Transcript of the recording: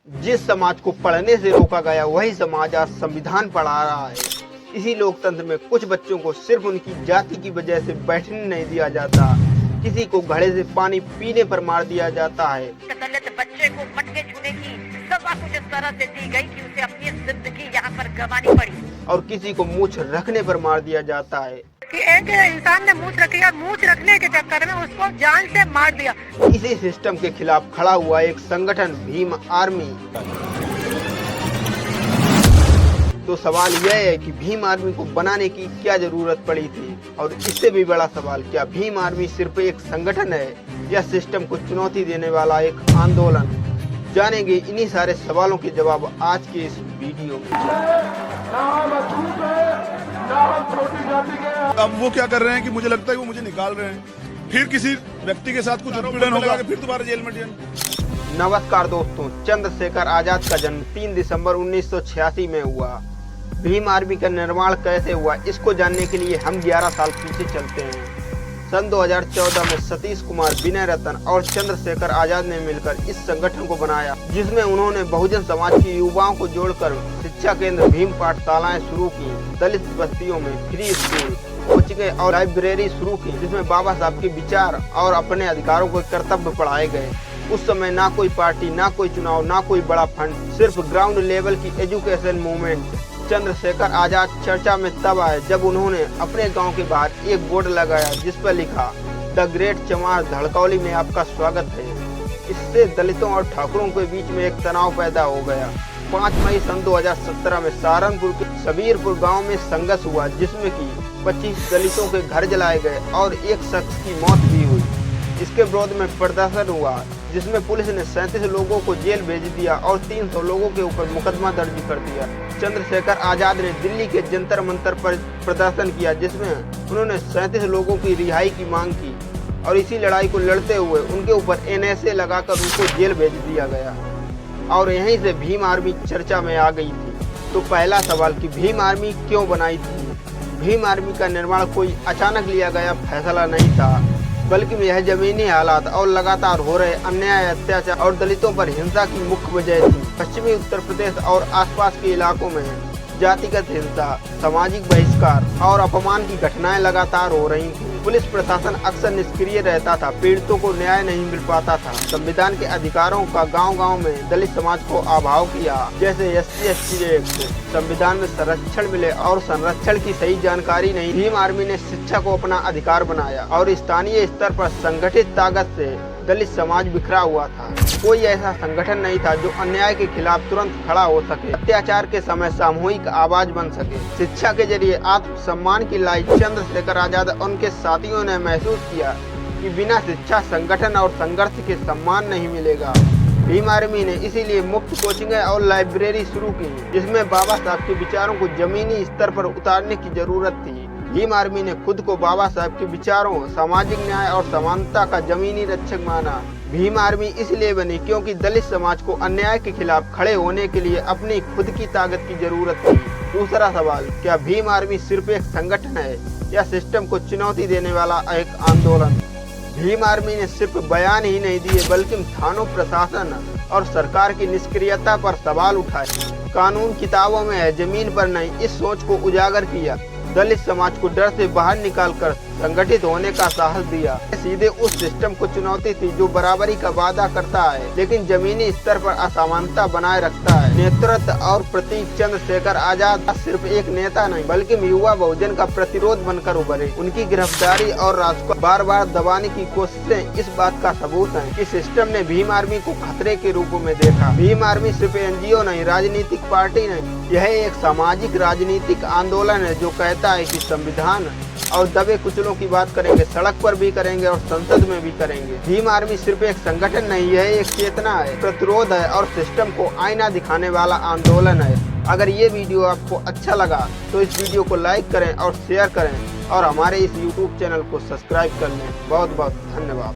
जिस समाज को पढ़ने से रोका गया वही समाज आज संविधान पढ़ा रहा है। इसी लोकतंत्र में कुछ बच्चों को सिर्फ उनकी जाति की वजह से बैठने नहीं दिया जाता, किसी को घड़े से पानी पीने पर मार दिया जाता है। दलित बच्चे को मटके छूने की सजा कुछ इस तरह से दी गई कि उसे अपनी जिंदगी यहाँ पर गंवानी पड़ी, और किसी को मूछ रखने पर मार दिया जाता है कि एक इंसान ने मूछ रखी और मूछ रखने के चक्कर में उसको जान से मार दिया। इसी सिस्टम के खिलाफ खड़ा हुआ एक संगठन भीम आर्मी। तो सवाल यह है कि भीम आर्मी को बनाने की क्या जरूरत पड़ी थी, और इससे भी बड़ा सवाल, क्या भीम आर्मी सिर्फ एक संगठन है या सिस्टम को चुनौती देने वाला एक आंदोलन? जानेंगे इन्हीं सारे सवालों के जवाब आज के इस वीडियो में। अब वो क्या कर रहे हैं कि मुझे लगता है वो मुझे निकाल रहे हैं, फिर किसी व्यक्ति के साथ कुछ उत्पीड़न होगा, फिर दोबारा जेल में जाएंगे। नमस्कार दोस्तों, चंद्रशेखर आजाद का जन्म 3 दिसंबर 1986 में हुआ। भीम आर्मी का निर्माण कैसे हुआ, इसको जानने के लिए हम 11 साल पीछे चलते हैं। सन 2014 में सतीश कुमार, विनय रतन और चंद्रशेखर आजाद ने मिलकर इस संगठन को बनाया, जिसमें उन्होंने बहुजन समाज के युवाओं को जोड़कर शिक्षा केंद्र भीम पाठशालाएं शुरू की। दलित बस्तियों में फ्री स्कूल, कोचिंग और लाइब्रेरी शुरू की, जिसमें बाबा साहब के विचार और अपने अधिकारों के कर्तव्य पढ़ाए गए। उस समय ना कोई पार्टी, ना कोई चुनाव, ना कोई बड़ा फंड, सिर्फ ग्राउंड लेवल की एजुकेशन मूवमेंट। चंद्रशेखर आजाद चर्चा में तब आए जब उन्होंने अपने गांव के बाहर एक बोर्ड लगाया जिस पर लिखा, द ग्रेट चमार धड़कौली में आपका स्वागत है। इससे दलितों और ठाकुरों के बीच में एक तनाव पैदा हो गया। 5 मई सन 2017 में सहारनपुर के सबीरपुर गांव में संघर्ष हुआ, जिसमें कि 25 दलितों के घर जलाए गए और एक शख्स की मौत भी हुई। इसके विरोध में प्रदर्शन हुआ, जिसमें पुलिस ने 37 लोगों को जेल भेज दिया और 300 लोगों के ऊपर मुकदमा दर्ज कर दिया। चंद्रशेखर आजाद ने दिल्ली के जंतर मंतर पर प्रदर्शन किया, जिसमें उन्होंने 37 लोगों की रिहाई की मांग की, और इसी लड़ाई को लड़ते हुए उनके ऊपर NSA लगाकर उनको जेल भेज दिया गया, और यहीं से भीम आर्मी चर्चा में आ गई थी। तो पहला सवाल कि भीम आर्मी क्यों बनाई थी? भीम आर्मी का निर्माण कोई अचानक लिया गया फैसला नहीं था, बल्कि यह जमीनी हालात और लगातार हो रहे अन्याय, अत्याचार और दलितों पर हिंसा की मुख्य वजह थी। पश्चिमी उत्तर प्रदेश और आसपास के इलाकों में जातिगत हिंसा, सामाजिक बहिष्कार और अपमान की घटनाएं लगातार हो रही थी। पुलिस प्रशासन अक्सर निष्क्रिय रहता था, पीड़ितों को न्याय नहीं मिल पाता था। संविधान के अधिकारों का गांव-गांव में दलित समाज को अभाव किया, जैसे SC/ST एक्ट, संविधान में संरक्षण मिले और संरक्षण की सही जानकारी नहीं। भीम आर्मी ने शिक्षा को अपना अधिकार बनाया और स्थानीय स्तर पर संगठित ताकत से दलित समाज बिखरा हुआ था। कोई ऐसा संगठन नहीं था जो अन्याय के खिलाफ तुरंत खड़ा हो सके, अत्याचार के समय सामूहिक आवाज बन सके। शिक्षा के जरिए आत्मसम्मान की लाई चंद्रशेखर आजाद और उनके साथियों ने महसूस किया कि बिना शिक्षा, संगठन और संघर्ष के सम्मान नहीं मिलेगा। भीम आर्मी ने इसीलिए मुफ्त कोचिंग और लाइब्रेरी शुरू की, जिसमें बाबा साहब के विचारों को जमीनी स्तर पर उतारने की जरूरत थी। भीम आर्मी ने खुद को बाबा साहब के विचारों, सामाजिक न्याय और समानता का जमीनी रक्षक माना। भीम आर्मी इसलिए बनी क्योंकि दलित समाज को अन्याय के खिलाफ खड़े होने के लिए अपनी खुद की ताकत की जरूरत थी। दूसरा सवाल, क्या भीम आर्मी सिर्फ एक संगठन है या सिस्टम को चुनौती देने वाला एक आंदोलन? भीम आर्मी ने सिर्फ बयान ही नहीं दिए, बल्कि थानों, प्रशासन और सरकार की निष्क्रियता पर सवाल उठाए। कानून किताबों में है, जमीन पर नहीं, इस सोच को उजागर किया। दलित समाज को डर से बाहर निकालकर संगठित होने का साहस दिया। सीधे उस सिस्टम को चुनौती थी जो बराबरी का वादा करता है लेकिन जमीनी स्तर पर असमानता बनाए रखता है। नेतृत्व और प्रतीक चंद्रशेखर आजाद सिर्फ एक नेता नहीं, बल्कि युवा बहुजन का प्रतिरोध बनकर उभरे। उनकी गिरफ्तारी और राज को बार बार दबाने की कोशिशें इस बात का सबूत है कि सिस्टम ने भीम आर्मी को खतरे के रूप में देखा। भीम आर्मी सिर्फ NGO नहीं, राजनीतिक पार्टी नहीं, यह एक सामाजिक राजनीतिक आंदोलन है जो कहता है कि संविधान और दबे कुचलों की बात करेंगे, सड़क पर भी करेंगे और संसद में भी करेंगे। भीम आर्मी सिर्फ एक संगठन नहीं, यह एक चेतना है, प्रतिरोध है और सिस्टम को आईना दिखाने वाला आंदोलन है। अगर ये वीडियो आपको अच्छा लगा तो इस वीडियो को लाइक करें और शेयर करें, और हमारे इस YouTube चैनल को सब्सक्राइब कर लें। बहुत बहुत धन्यवाद।